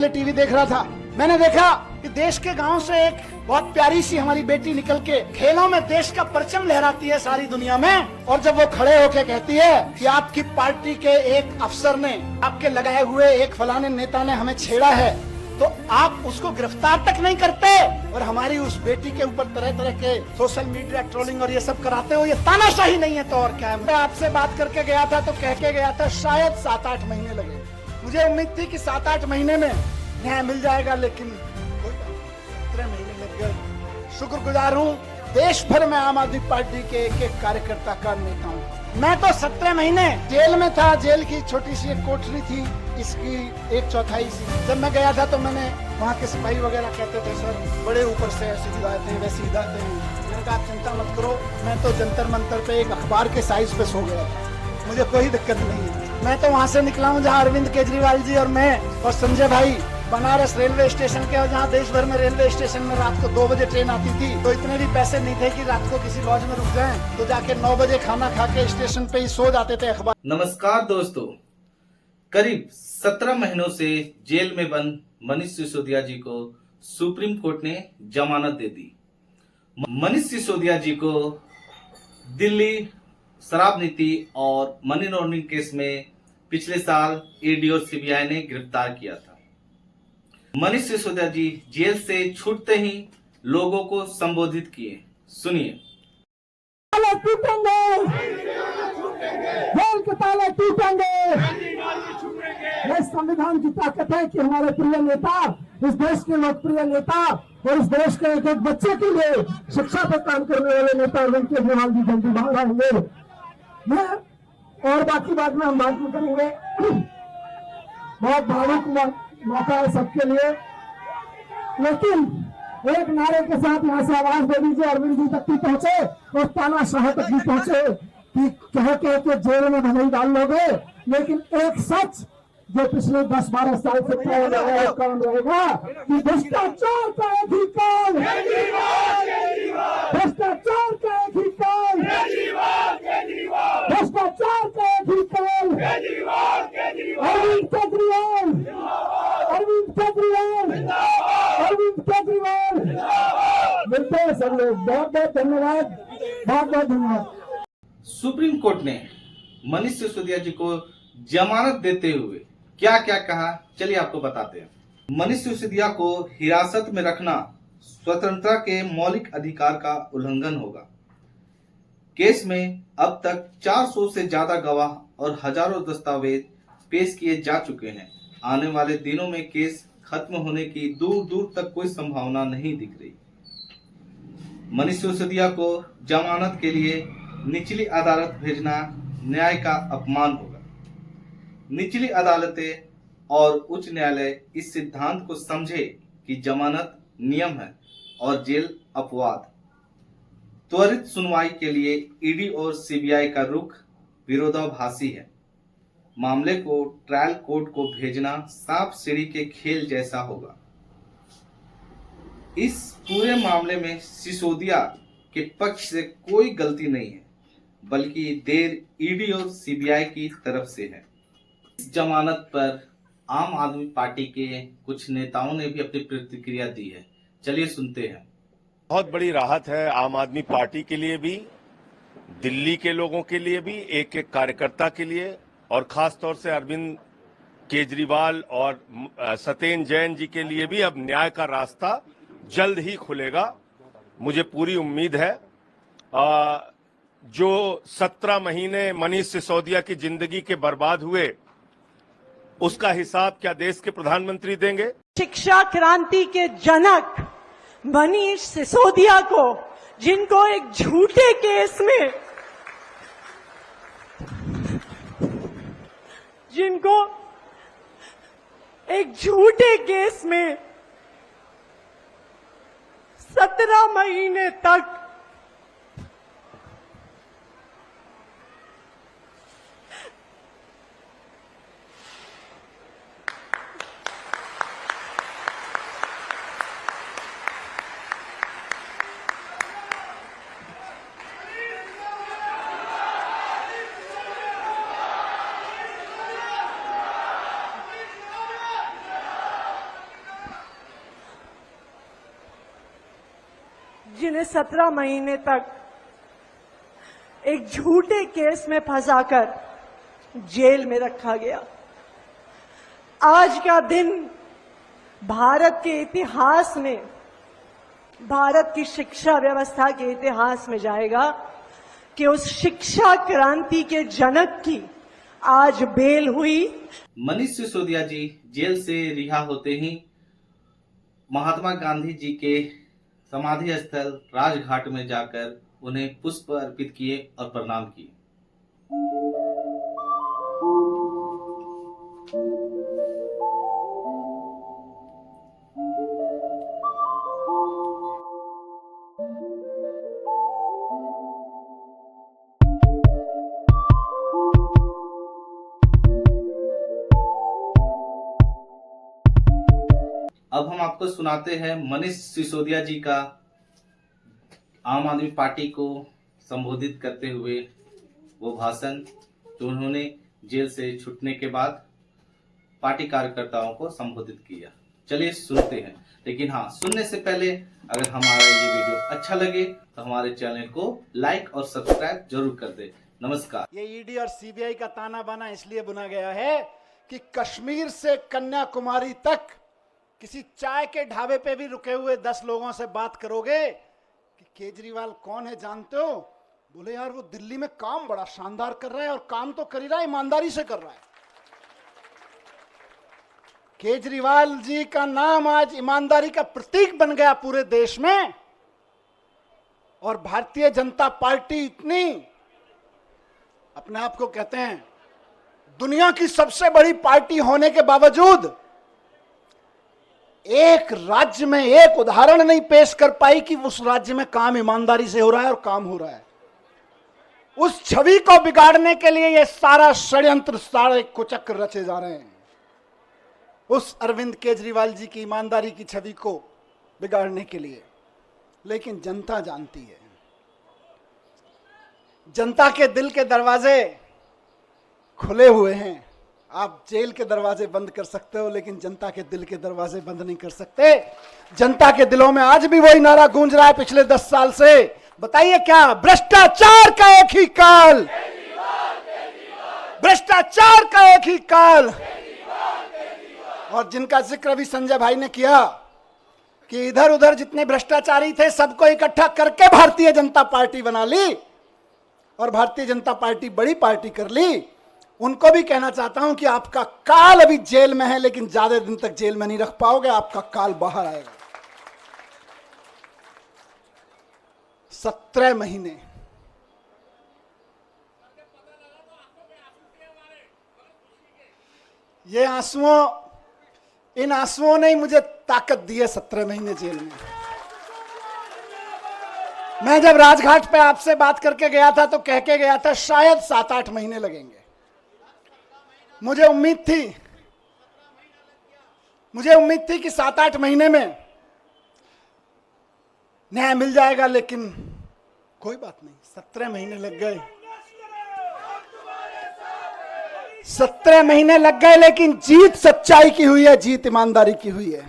TV देख रहा था, मैंने देखा कि देश के गांव से एक बहुत प्यारी सी हमारी बेटी निकल के खेलों में देश का परचम लहराती है सारी दुनिया में। और जब वो खड़े होके कहती है कि आपकी पार्टी के एक अफसर ने, आपके लगाए हुए एक फलाने नेता ने हमें छेड़ा है, तो आप उसको गिरफ्तार तक नहीं करते और हमारी उस बेटी के ऊपर तरह तरह के सोशल मीडिया ट्रोलिंग और ये सब कराते हो, ये तानाशाही नहीं है तो और क्या है। मैं आपसे बात करके गया था तो कह के गया था शायद 7-8 महीने लगे। मुझे उम्मीद थी कि 7-8 महीने में न्याय मिल जाएगा, लेकिन 17 महीने लग गए। शुक्रगुजार हूँ देश भर में आम आदमी पार्टी के एक एक कार्यकर्ता का नेता हूँ। मैं तो 17 महीने जेल में था। जेल की छोटी सी एक कोठरी थी, इसकी 1/4 सी। जब मैं गया था तो मैंने वहाँ के सिपाही वगैरह कहते थे सर बड़े ऊपर से ऐसी हिदायतें वैसी हिदायतें हैं। मैंने कहा आप चिंता मत करो, मैं तो जंतर मंतर पे एक अखबार के साइज पे सो गया था, मुझे कोई दिक्कत नहीं है। मैं तो वहाँ से निकला हूँ जहाँ अरविंद केजरीवाल जी और मैं और संजय भाई बनारस रेलवे स्टेशन के, और जहाँ देश भर में रेलवे स्टेशन में रात को 2 बजे ट्रेन आती थी तो इतने भी पैसे नहीं थे कि रात को किसी लॉज में रुक जाएं, तो जाके 9 बजे खाना खा के स्टेशन पे ही सो जाते थे अखबार। नमस्कार दोस्तों, करीब 17 महीनों से जेल में बंद मनीष सिसोदिया जी को सुप्रीम कोर्ट ने जमानत दे दी। मनीष सिसोदिया जी को दिल्ली शराब नीति और मनी लॉन्ड्रिंग केस में पिछले साल ईडी और सीबीआई ने गिरफ्तार किया था। मनीष सिसोदिया जी जेल से छूटते ही लोगों को संबोधित किए, सुनिए। ताले टूटेंगे, जेल के ताले टूटेंगे। ये संविधान की ताकत है कि हमारे प्रिय नेता, इस देश के लोकप्रिय नेता और इस देश के एक एक बच्चे के लिए शिक्षा पर काम करने वाले नेता अरविंद केजरीवाल जी जल्दी बाहर आएंगे। मैं और बाकी बात में हम बात नहीं करेंगे, बहुत भावुक मौका है सबके लिए, लेकिन एक नारे के साथ यहाँ से आवाज दे दीजिए अरविंद जी तक भी पहुंचे और तानाशाह तक भी पहुंचे कि कह के जेल में भले ही डाल लोगे, लेकिन एक सच जो पिछले 10-12 साल से काम रहेगा कि भ्रष्टाचार का एक ही काल, भ्रष्टाचार का एक ही काल, भ्रष्टाचार का एक ही काल। अरविंद केजरीवाल, अरविंद केजरीवाल, अरविंद केजरीवाल। मिलते हैं सब लोग। बहुत बहुत धन्यवाद, बहुत बहुत धन्यवाद। सुप्रीम कोर्ट ने मनीष सिसोदिया जी को जमानत देते हुए क्या क्या कहा, चलिए आपको बताते हैं। मनीष सिसोदिया को हिरासत में रखना स्वतंत्रता के मौलिक अधिकार का उल्लंघन होगा। केस में अब तक 400 से ज्यादा गवाह और हजारों दस्तावेज पेश किए जा चुके हैं। आने वाले दिनों में केस खत्म होने की दूर दूर तक कोई संभावना नहीं दिख रही। मनीष सिसोदिया को जमानत के लिए निचली अदालत भेजना न्याय का अपमान होगा। निचली अदालतें और उच्च न्यायालय इस सिद्धांत को समझे कि जमानत नियम है और जेल अपवाद। त्वरित सुनवाई के लिए ईडी और सीबीआई का रुख विरोधाभासी है। मामले को ट्रायल कोर्ट को भेजना सांप सीढ़ी के खेल जैसा होगा। इस पूरे मामले में सिसोदिया के पक्ष से कोई गलती नहीं है, बल्कि देर ईडी और सीबीआई की तरफ से है। इस जमानत पर आम आदमी पार्टी के कुछ नेताओं ने भी अपनी प्रतिक्रिया दी है, चलिए सुनते हैं। बहुत बड़ी राहत है आम आदमी पार्टी के लिए भी, दिल्ली के लोगों के लिए भी, एक एक कार्यकर्ता के लिए, और खास तौर से अरविंद केजरीवाल और सत्येंद्र जैन जी के लिए भी अब न्याय का रास्ता जल्द ही खुलेगा, मुझे पूरी उम्मीद है। जो 17 महीने मनीष सिसोदिया की जिंदगी के बर्बाद हुए, उसका हिसाब क्या देश के प्रधानमंत्री देंगे? शिक्षा क्रांति के जनक मनीष सिसोदिया को, जिनको एक झूठे केस में, जिनको एक झूठे केस में 17 महीने तक जिन्हें 17 महीने तक एक झूठे केस में फंसाकर जेल में रखा गया। आज का दिन भारत के इतिहास में, भारत की शिक्षा व्यवस्था के इतिहास में जाएगा कि उस शिक्षा क्रांति के जनक की आज बेल हुई। मनीष सिसोदिया जी जेल से रिहा होते ही महात्मा गांधी जी के समाधि स्थल राजघाट में जाकर उन्हें पुष्प अर्पित किए और प्रणाम किए। अब हम आपको सुनाते हैं मनीष सिसोदिया जी का आम आदमी पार्टी को संबोधित करते हुए वो भाषण जो उन्होंने जेल से छूटने के बाद पार्टी कार्यकर्ताओं को संबोधित किया। चलिए सुनते हैं, लेकिन हाँ, सुनने से पहले अगर हमारा ये वीडियो अच्छा लगे तो हमारे चैनल को लाइक और सब्सक्राइब जरूर कर दे। नमस्कार। ये ईडी और सीबीआई का ताना बाना इसलिए बुना गया है कि कश्मीर से कन्याकुमारी तक किसी चाय के ढाबे पे भी रुके हुए 10 लोगों से बात करोगे कि केजरीवाल कौन है जानते हो, बोले यार वो दिल्ली में काम बड़ा शानदार कर रहा है, और काम तो कर ही रहा है, ईमानदारी से कर रहा है। केजरीवाल जी का नाम आज ईमानदारी का प्रतीक बन गया पूरे देश में। और भारतीय जनता पार्टी इतनी अपने आप को कहते हैं दुनिया की सबसे बड़ी पार्टी होने के बावजूद एक राज्य में एक उदाहरण नहीं पेश कर पाई कि उस राज्य में काम ईमानदारी से हो रहा है और काम हो रहा है। उस छवि को बिगाड़ने के लिए ये सारा षड्यंत्र, सारे कुचक्र रचे जा रहे हैं, उस अरविंद केजरीवाल जी की ईमानदारी की छवि को बिगाड़ने के लिए। लेकिन जनता जानती है, जनता के दिल के दरवाजे खुले हुए हैं। आप जेल के दरवाजे बंद कर सकते हो, लेकिन जनता के दिल के दरवाजे बंद नहीं कर सकते। जनता के दिलों में आज भी वही नारा गूंज रहा है पिछले 10 साल से। बताइए क्या? भ्रष्टाचार का एक ही काल, भ्रष्टाचार का एक ही काल। और जिनका जिक्र अभी संजय भाई ने किया कि इधर उधर जितने भ्रष्टाचारी थे सबको इकट्ठा करके भारतीय जनता पार्टी बना ली और भारतीय जनता पार्टी बड़ी पार्टी कर ली, उनको भी कहना चाहता हूं कि आपका काल अभी जेल में है, लेकिन ज्यादा दिन तक जेल में नहीं रख पाओगे, आपका काल बाहर आएगा। 17 महीने ये आंसुओं, इन आंसुओं ने ही मुझे ताकत दी है 17 महीने जेल में। मैं जब राजघाट पे आपसे बात करके गया था तो कह के गया था शायद 7-8 महीने लगेंगे। मुझे उम्मीद थी कि 7-8 महीने में न्याय मिल जाएगा, लेकिन कोई बात नहीं, 17 महीने लग गए। 17 महीने लग गए, लेकिन जीत सच्चाई की हुई है, जीत ईमानदारी की हुई है।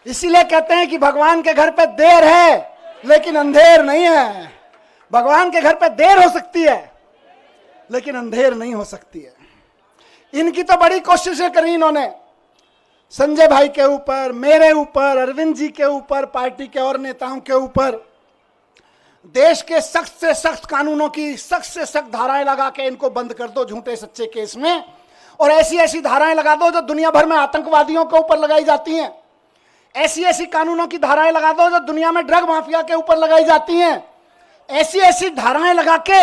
इसीलिए कहते हैं कि भगवान के घर पे देर है लेकिन अंधेर नहीं है। भगवान के घर पे देर हो सकती है लेकिन अंधेर नहीं हो सकती है। इनकी तो बड़ी कोशिशें करी इन्होंने, संजय भाई के ऊपर, मेरे ऊपर, अरविंद जी के ऊपर, पार्टी के और नेताओं के ऊपर। देश के सख्त से सख्त कानूनों की सख्त से सख्त धाराएं लगा के इनको बंद कर दो झूठे सच्चे केस में, और ऐसी ऐसी धाराएं लगा दो जो दुनिया भर में आतंकवादियों के ऊपर लगाई जाती हैं। ऐसी ऐसी कानूनों की धाराएं लगा दो जो दुनिया में ड्रग माफिया के ऊपर लगाई जाती हैं। ऐसी ऐसी धाराएं लगा के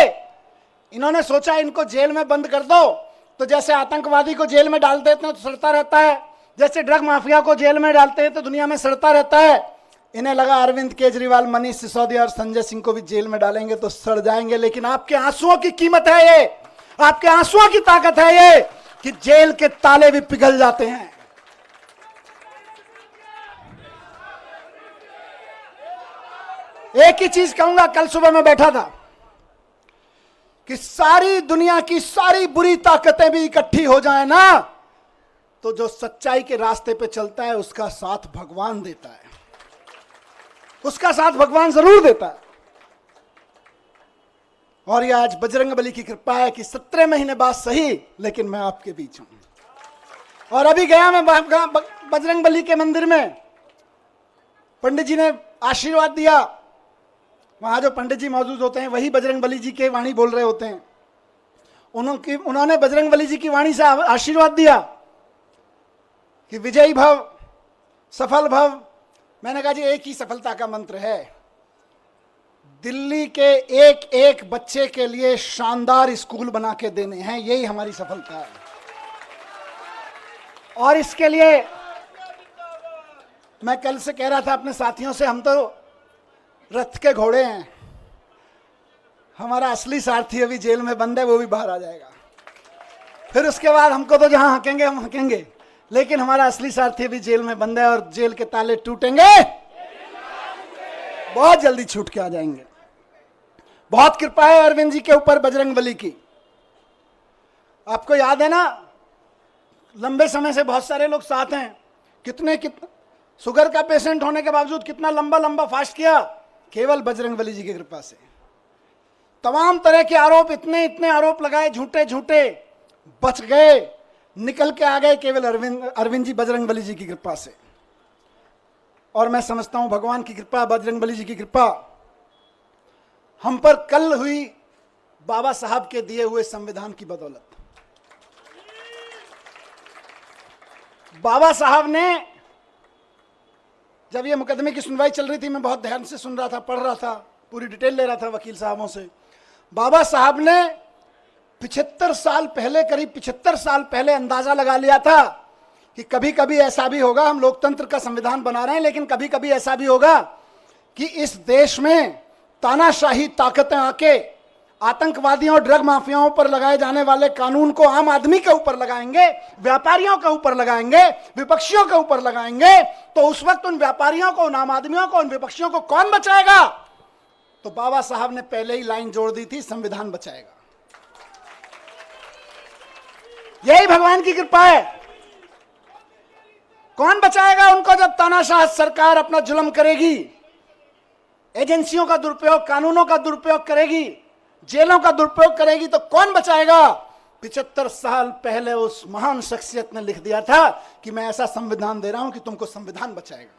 इन्होंने सोचा इनको जेल में बंद कर दो, तो जैसे आतंकवादी को जेल में डाल देते हैं तो सड़ता रहता है, जैसे ड्रग माफिया को जेल में डालते हैं तो दुनिया में सड़ता रहता है। इन्हें लगा अरविंद केजरीवाल, मनीष सिसोदिया और संजय सिंह को भी जेल में डालेंगे तो सड़ जाएंगे। लेकिन आपके आंसुओं की कीमत है ये, आपके आंसुओं की ताकत है ये कि जेल के ताले भी पिघल जाते हैं। एक ही चीज कहूंगा, कल सुबह मैं बैठा था कि सारी दुनिया की सारी बुरी ताकतें भी इकट्ठी हो जाए ना, तो जो सच्चाई के रास्ते पे चलता है उसका साथ भगवान देता है। उसका साथ भगवान जरूर देता है। और ये आज बजरंगबली की कृपा है कि 17 महीने बाद सही, लेकिन मैं आपके बीच हूं। और अभी गया मैं बजरंगबली के मंदिर में, पंडित जी ने आशीर्वाद दिया। वहां जो पंडित जी मौजूद होते हैं वही बजरंगबली जी के वाणी बोल रहे होते हैं। उन्होंने बजरंगबली जी की वाणी से आशीर्वाद दिया कि विजयी भव, सफल भव। मैंने कहा जी एक ही सफलता का मंत्र है, दिल्ली के एक एक बच्चे के लिए शानदार स्कूल बना के देने हैं, यही हमारी सफलता है। और इसके लिए मैं कल से कह रहा था अपने साथियों से, हम तो रथ के घोड़े हैं, हमारा असली सारथी अभी जेल में बंद है, वो भी बाहर आ जाएगा। फिर उसके बाद हमको तो जहां हकेंगे हम हकेंगे, लेकिन हमारा असली सारथी अभी जेल में बंद है और जेल के ताले टूटेंगे, बहुत जल्दी छूट के आ जाएंगे। बहुत कृपा है अरविंद जी के ऊपर बजरंगबली की। आपको याद है ना, लंबे समय से बहुत सारे लोग साथ हैं, कितने शुगर का पेशेंट होने के बावजूद कितना लंबा लंबा फास्ट किया, केवल बजरंगबली जी की कृपा से। तमाम तरह के आरोप, इतने इतने आरोप लगाए झूठे झूठे, बच गए, निकल के आ गए, केवल अरविंद जी बजरंगबली जी की कृपा से। और मैं समझता हूं भगवान की कृपा, बजरंगबली जी की कृपा हम पर कल हुई बाबा साहब के दिए हुए संविधान की बदौलत। बाबा साहब ने, जब ये मुकदमे की सुनवाई चल रही थी, मैं बहुत ध्यान से सुन रहा था, पढ़ रहा था, पूरी डिटेल ले रहा था वकील साहबों से। बाबा साहब ने 75 साल पहले, करीब 75 साल पहले अंदाजा लगा लिया था कि कभी कभी ऐसा भी होगा, हम लोकतंत्र का संविधान बना रहे हैं, लेकिन कभी कभी ऐसा भी होगा कि इस देश में तानाशाही ताकतें आके आतंकवादियों और ड्रग माफियाओं पर लगाए जाने वाले कानून को आम आदमी के ऊपर लगाएंगे, व्यापारियों के ऊपर लगाएंगे, विपक्षियों के ऊपर लगाएंगे। तो उस वक्त उन व्यापारियों को, उन आम आदमियों को, उन विपक्षियों को कौन बचाएगा? तो बाबा साहब ने पहले ही लाइन जोड़ दी थी, संविधान बचाएगा। यही भगवान की कृपा है। कौन बचाएगा उनको जब तानाशाह सरकार अपना जुल्म करेगी, एजेंसियों का दुरुपयोग, कानूनों का दुरुपयोग करेगी, जेलों का दुरुपयोग करेगी, तो कौन बचाएगा? 75 साल पहले उस महान शख्सियत ने लिख दिया था कि मैं ऐसा संविधान दे रहा हूं कि तुमको संविधान बचाएगा।